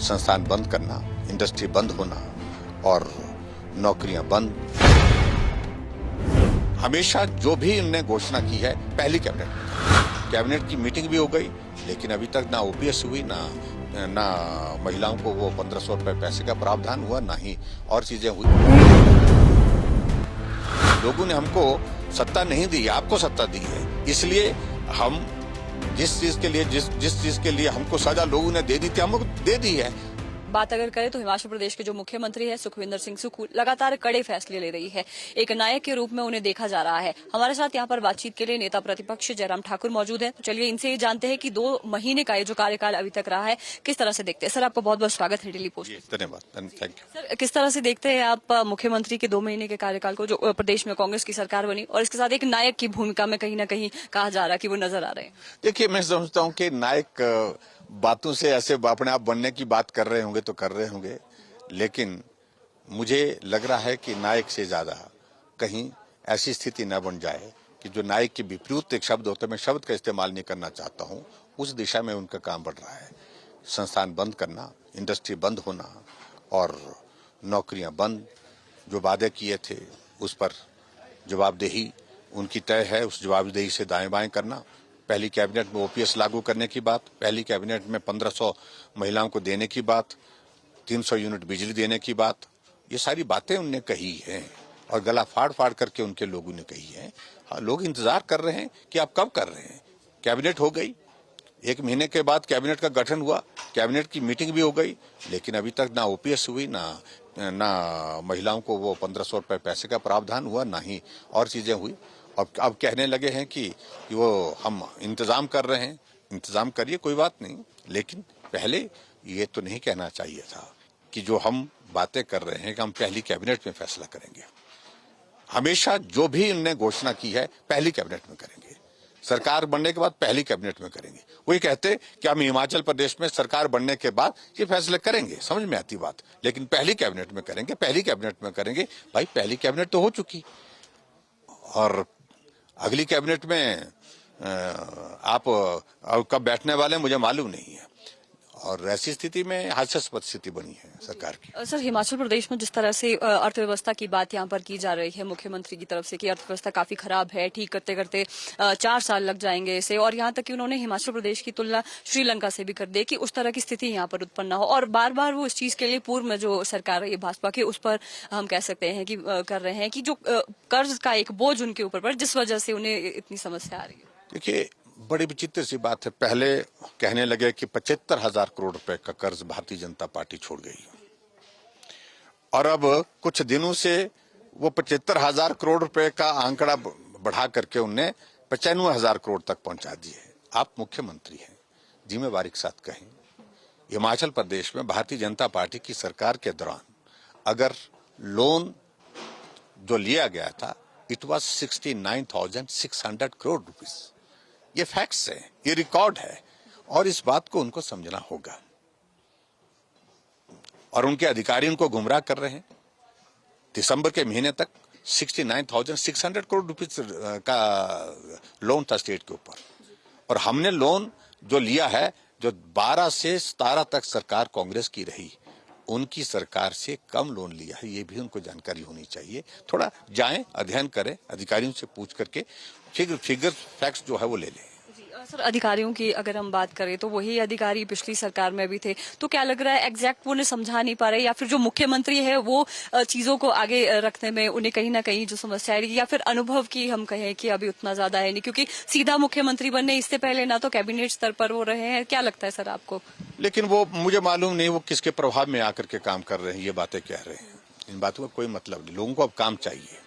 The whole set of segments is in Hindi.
संस्थान बंद करना, इंडस्ट्री बंद होना और नौकरियां बंद। हमेशा जो भी इनने घोषणा की है पहली कैबिनेट की मीटिंग भी हो गई, लेकिन अभी तक ना ओपीएस हुई, ना महिलाओं को वो 1500 रुपए पैसे का प्रावधान हुआ, ना ही और चीजें हुई। लोगों ने हमको सत्ता नहीं दी, आपको सत्ता दी है, इसलिए हम जिस चीज के लिए हमको सजा लोगों ने दे दी थी, हमको दे दी है। बात अगर करें तो हिमाचल प्रदेश के जो मुख्यमंत्री है सुखविंदर सिंह सुक्खू लगातार कड़े फैसले ले रही है। एक नायक के रूप में उन्हें देखा जा रहा है। हमारे साथ यहाँ पर बातचीत के लिए नेता प्रतिपक्ष जयराम ठाकुर मौजूद है। तो चलिए इनसे ये जानते हैं कि 2 महीने का ये जो कार्यकाल अभी तक रहा है किस तरह से देखते हैं। सर, आपका बहुत बहुत स्वागत है डेली पोस्ट। धन्यवाद, थैंक यू। सर, किस तरह से देखते हैं आप मुख्यमंत्री के 2 महीने के कार्यकाल को, जो प्रदेश में कांग्रेस की सरकार बनी और इसके साथ एक नायक की भूमिका में कहीं ना कहीं कहा जा रहा है कि वो नजर आ रहे हैं? देखिए, मैं समझता हूँ कि नायक बातों से ऐसे अपने आप बनने की बात कर रहे होंगे तो कर रहे होंगे, लेकिन मुझे लग रहा है कि नायक से ज्यादा कहीं ऐसी स्थिति न बन जाए कि जो नायक के विपरीत एक शब्द होता है, मैं शब्द का इस्तेमाल नहीं करना चाहता हूं, उस दिशा में उनका काम बढ़ रहा है। संस्थान बंद करना, इंडस्ट्री बंद होना और नौकरियां बंद। जो वादे किए थे उस पर जवाबदेही उनकी तय है, उस जवाबदेही से दाएं बाएं करना। पहली कैबिनेट में ओपीएस लागू करने की बात, पहली कैबिनेट में 1500 महिलाओं को देने की बात, 300 यूनिट बिजली देने की बात, ये सारी बातें उनने कही हैं और गला फाड़ फाड़ करके उनके लोगों ने कही है। हाँ, लोग इंतजार कर रहे हैं कि आप कब कर रहे हैं। कैबिनेट हो गई, 1 महीने के बाद कैबिनेट का गठन हुआ, कैबिनेट की मीटिंग भी हो गई, लेकिन अभी तक ना ओपीएस हुई, ना महिलाओं को वो 1500 रुपए पैसे का प्रावधान हुआ, ना ही और चीजें हुई। अब कहने लगे हैं कि वो हम इंतजाम कर रहे हैं। इंतजाम करिए, कोई बात नहीं, लेकिन पहले ये तो नहीं कहना चाहिए था कि जो हम बातें कर रहे हैं कि हम पहली कैबिनेट में फैसला करेंगे। हमेशा जो भी इनने घोषणा की है पहली कैबिनेट में करेंगे, सरकार बनने के बाद पहली कैबिनेट में करेंगे। वही कहते कि हम हिमाचल प्रदेश में सरकार बनने के बाद ये फैसले करेंगे, समझ में आती बात, लेकिन पहली कैबिनेट में करेंगे, पहली कैबिनेट में करेंगे। भाई, पहली कैबिनेट तो हो चुकी और अगली कैबिनेट में आप कब बैठने वाले मुझे मालूम नहीं है, और ऐसी स्थिति में हास्यास्पद स्थिति बनी है सरकार की। सर, हिमाचल प्रदेश में जिस तरह से अर्थव्यवस्था की बात यहाँ पर की जा रही है मुख्यमंत्री की तरफ से कि अर्थव्यवस्था काफी खराब है, ठीक करते करते 4 साल लग जाएंगे इसे, और यहाँ तक कि उन्होंने हिमाचल प्रदेश की तुलना श्रीलंका से भी कर दी कि उस तरह की स्थिति यहाँ पर उत्पन्न हो, और बार बार वो इस चीज के लिए पूर्व में जो सरकार रही है भाजपा की, उस पर हम कह सकते हैं कि कर रहे हैं कि जो कर्ज का एक बोझ उनके ऊपर पड़, जिस वजह से उन्हें इतनी समस्या आ रही है। देखिए, बड़ी विचित्र सी बात है। पहले कहने लगे कि 75,000 करोड़ रुपए का कर्ज भारतीय जनता पार्टी छोड़ गई, और अब कुछ दिनों से वो 75,000 करोड़ रुपए का आंकड़ा बढ़ा करके उनने 95,000 करोड़ तक पहुंचा दिए। आप मुख्यमंत्री हैं, जिम्मेवारी के साथ कहें, हिमाचल प्रदेश में भारतीय जनता पार्टी की सरकार के दौरान अगर लोन जो लिया गया था, इट वॉज 69,600 करोड़ रुपीज। ये फैक्ट्स है, ये रिकॉर्ड है, और इस बात को उनको समझना होगा। और उनके अधिकारी उनको गुमराह कर रहे हैं। दिसंबर के महीने तक 69,600 करोड़ रुपीज का लोन था स्टेट के ऊपर, और हमने लोन जो लिया है, जो 12 से 17 तक सरकार कांग्रेस की रही, उनकी सरकार से कम लोन लिया है। ये भी उनको जानकारी होनी चाहिए। थोड़ा जाएं, अध्ययन करें, अधिकारियों से पूछ करके फिगर फैक्ट्स जो है वो ले लें। सर, अधिकारियों की अगर हम बात करें तो वही अधिकारी पिछली सरकार में भी थे, तो क्या लग रहा है एग्जैक्ट वो उन्हें समझा नहीं पा रहे, या फिर जो मुख्यमंत्री है वो चीजों को आगे रखने में उन्हें कहीं ना कहीं जो समस्या है, या फिर अनुभव की हम कहें कि अभी उतना ज्यादा है नहीं, क्योंकि सीधा मुख्यमंत्री बनने इससे पहले ना तो कैबिनेट स्तर पर वो रहे हैं। क्या लगता है सर आपको? लेकिन वो मुझे मालूम नहीं वो किसके प्रभाव में आकर के काम कर रहे हैं, ये बातें कह रहे हैं। इन बातों का कोई मतलब नहीं। लोगों को अब काम चाहिए।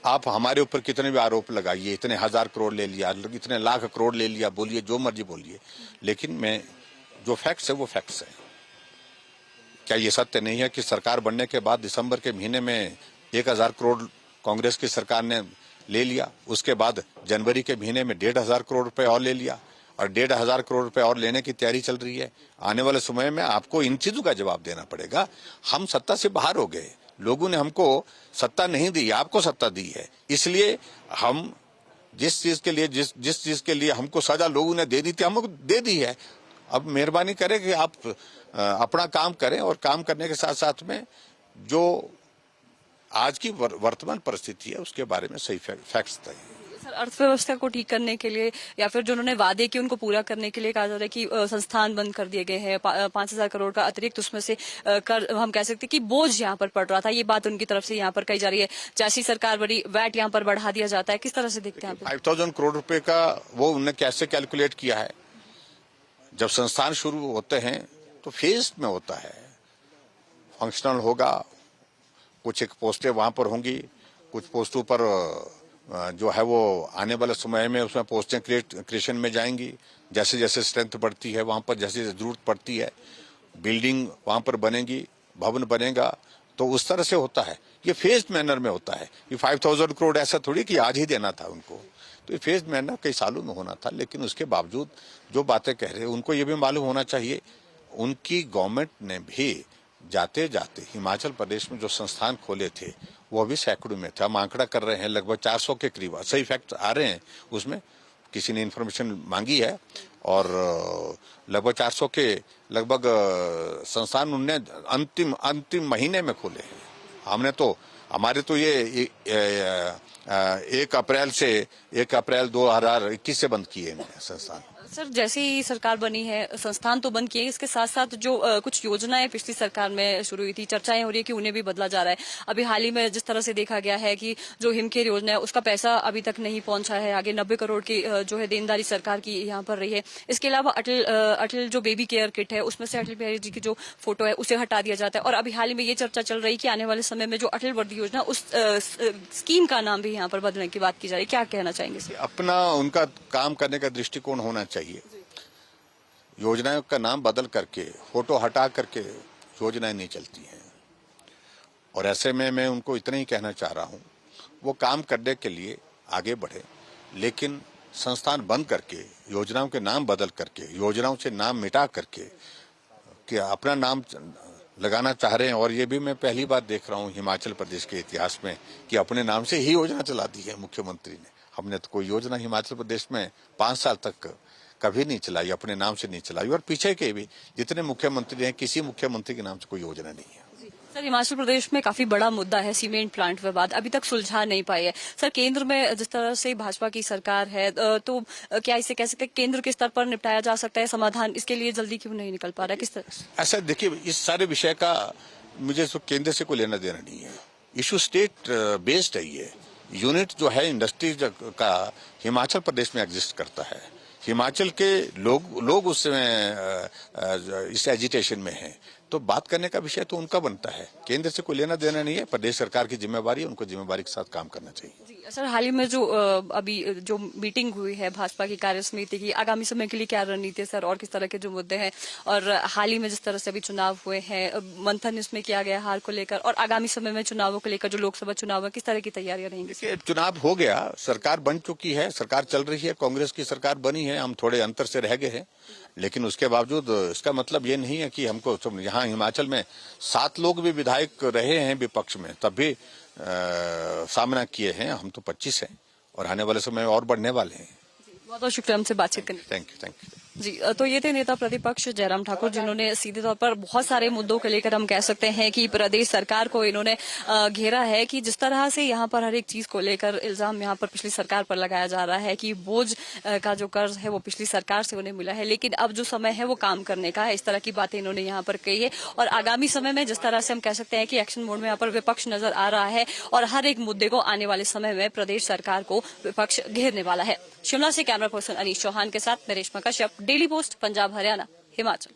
आप हमारे ऊपर कितने भी आरोप लगाइए, इतने 1000 करोड़ ले लिया, इतने लाख करोड़ ले लिया, बोलिए जो मर्जी बोलिए, लेकिन मैं जो फैक्ट्स है वो फैक्ट्स है। क्या ये सत्य नहीं है कि सरकार बनने के बाद दिसंबर के महीने में 1000 करोड़ कांग्रेस की सरकार ने ले लिया, उसके बाद जनवरी के महीने में 1,500 करोड़ रुपए और ले लिया, और 1,500 करोड़ रुपए और लेने की तैयारी चल रही है। आने वाले समय में आपको इन चीजों का जवाब देना पड़ेगा। हम सत्ता से बाहर हो गए, लोगों ने हमको सत्ता नहीं दी, आपको सत्ता दी है, इसलिए हम जिस चीज के लिए हमको सजा लोगों ने दे दी थी, हमको दे दी है। अब मेहरबानी करें कि आप अपना काम करें और काम करने के साथ साथ में जो आज की वर्तमान परिस्थिति है उसके बारे में सही फैक्ट्स दें। सर, अर्थव्यवस्था को ठीक करने के लिए या फिर जो उन्होंने वादे किए उनको पूरा करने के लिए कहा जा रहा है कि संस्थान बंद कर दिए गए हैं, 5,000 करोड़ का अतिरिक्त उसमें से कर हम कह सकते हैं कि बोझ यहाँ पर पड़ रहा था, ये बात उनकी तरफ से यहाँ पर कही जा रही है। जैसी सरकार बड़ी वैट यहाँ पर बढ़ा दिया जाता है, किस तरह से देखते हैं आप? 5,000 करोड़ रुपए का वो उन्होंने कैसे कैलकुलेट किया है? जब संस्थान शुरू होते हैं तो फेज में होता है, फंक्शनल होगा, कुछ एक पोस्टें वहां पर होंगी, कुछ पोस्टों पर जो है वो आने वाले समय में उसमें पोस्टें क्रिएशन में जाएंगी। जैसे जैसे स्ट्रेंथ बढ़ती है वहां पर, जैसे जरूरत पड़ती है, बिल्डिंग वहां पर बनेगी, भवन बनेगा, तो उस तरह से होता है। ये फेज मैनर में होता है। ये 5,000 करोड़ ऐसा थोड़ी कि आज ही देना था उनको, तो ये फेज मैनर कई सालों में होना था। लेकिन उसके बावजूद जो बातें कह रहे हैं उनको ये भी मालूम होना चाहिए, उनकी गवर्नमेंट ने भी जाते जाते हिमाचल प्रदेश में जो संस्थान खोले थे वो अभी सैकड़ों में थे। हम आंकड़ा कर रहे हैं लगभग 400 के करीब, सही फैक्ट आ रहे हैं उसमें, किसी ने इन्फॉर्मेशन मांगी है, और लगभग 400 के लगभग संस्थान उनने अंतिम महीने में खोले हैं। हमने तो हमारे तो ये 1 अप्रैल 2021 से बंद किए हैं संस्थान। सर, जैसे ही सरकार बनी है संस्थान तो बंद किए, इसके साथ साथ जो कुछ योजनाएं पिछली सरकार में शुरू हुई थी, चर्चाएं हो रही है कि उन्हें भी बदला जा रहा है। अभी हाल ही में जिस तरह से देखा गया है कि जो हिमकेयर योजना है उसका पैसा अभी तक नहीं पहुंचा है आगे, 90 करोड़ की जो है देनदारी सरकार की यहाँ पर रही है। इसके अलावा अटल जो बेबी केयर किट है उसमें से अटल बिहारी जी की जो फोटो है उसे हटा दिया जाता है। और अभी हाल ही में ये चर्चा चल रही है कि आने वाले समय में जो अटल वर्दी योजना उस स्कीम का नाम भी यहाँ पर बदलने की बात की जा रही है, क्या कहना चाहेंगे सर? अपना उनका काम करने का दृष्टिकोण होना चाहिए। योजनाओं का नाम बदल करके, फोटो हटा करके योजनाएं नहीं चलती हैं। और ऐसे में मैं उनको इतना ही कहना चाह रहा हूं, वो काम करने के लिए आगे बढ़े, लेकिन संस्थान बंद करके, योजनाओं के नाम बदल करके, योजनाओं से नाम मिटा करके कि अपना नाम लगाना चाह रहे हैं। और ये भी मैं पहली बार देख रहा हूं हिमाचल प्रदेश के इतिहास में कि अपने नाम से ही योजना चला दी है मुख्यमंत्री ने। हमने तो कोई योजना हिमाचल प्रदेश में 5 साल तक कभी नहीं चलाई, अपने नाम से नहीं चलाई। और पीछे के भी जितने मुख्यमंत्री हैं, किसी मुख्यमंत्री के नाम से कोई योजना नहीं है। सर, हिमाचल प्रदेश में काफी बड़ा मुद्दा है सीमेंट प्लांट विवाद, अभी तक सुलझा नहीं पाई है। सर, केंद्र में जिस तरह से भाजपा की सरकार है तो क्या इसे कह सकते हैं केंद्र के स्तर पर निपटाया जा सकता है समाधान, इसके लिए जल्दी क्यों नहीं निकल पा रहा है, किस तरह? ऐसा देखिए, इस सारे विषय का मुझे केंद्र से कोई लेना देना नहीं है। इशू स्टेट बेस्ड है। ये यूनिट जो है इंडस्ट्री का हिमाचल प्रदेश में एग्जिस्ट करता है। हिमाचल के लोग उसमें इस एजिटेशन में हैं, तो बात करने का विषय तो उनका बनता है, केंद्र से कोई लेना देना नहीं है। प्रदेश सरकार की जिम्मेवारी है, उनको जिम्मेवारी के साथ काम करना चाहिए। जी सर, हाल ही में जो अभी जो मीटिंग हुई है भाजपा की कार्य समिति की, आगामी समय के लिए क्या रणनीति है सर, और किस तरह के जो मुद्दे हैं, और हाल ही में जिस तरह से अभी चुनाव हुए हैं, मंथन इसमें किया गया हार को लेकर, और आगामी समय में चुनावों को लेकर जो लोकसभा चुनाव है, किस तरह की तैयारियां रहेंगी? चुनाव हो गया, सरकार बन चुकी है, सरकार चल रही है, कांग्रेस की सरकार बनी है, हम थोड़े अंतर से रह गए हैं, लेकिन उसके बावजूद इसका मतलब ये नहीं है कि हमको यहाँ हिमाचल में 7 लोग भी विधायक रहे हैं विपक्ष में, तब भी सामना किए हैं। हम तो 25 हैं और आने वाले समय और बढ़ने वाले हैं। बहुत बहुत शुक्रिया हमसे बातचीत करने। Thank you. जी, तो ये थे नेता प्रतिपक्ष जयराम ठाकुर, जिन्होंने सीधे तौर पर बहुत सारे मुद्दों को लेकर हम कह सकते हैं कि प्रदेश सरकार को इन्होंने घेरा है कि जिस तरह से यहाँ पर हर एक चीज को लेकर इल्जाम यहाँ पर पिछली सरकार पर लगाया जा रहा है कि बोझ का जो कर्ज है वो पिछली सरकार से उन्हें मिला है, लेकिन अब जो समय है वो काम करने का है। इस तरह की बातें इन्होंने यहाँ पर कही है। और आगामी समय में जिस तरह से हम कह सकते हैं कि एक्शन मोड में यहाँ पर विपक्ष नजर आ रहा है, और हर एक मुद्दे को आने वाले समय में प्रदेश सरकार को विपक्ष घेरने वाला है। शिमला से कैमरा पर्सन अनीश चौहान के साथ मैं रेशमा कश्यप, डेली पोस्ट, पंजाब हरियाणा हिमाचल।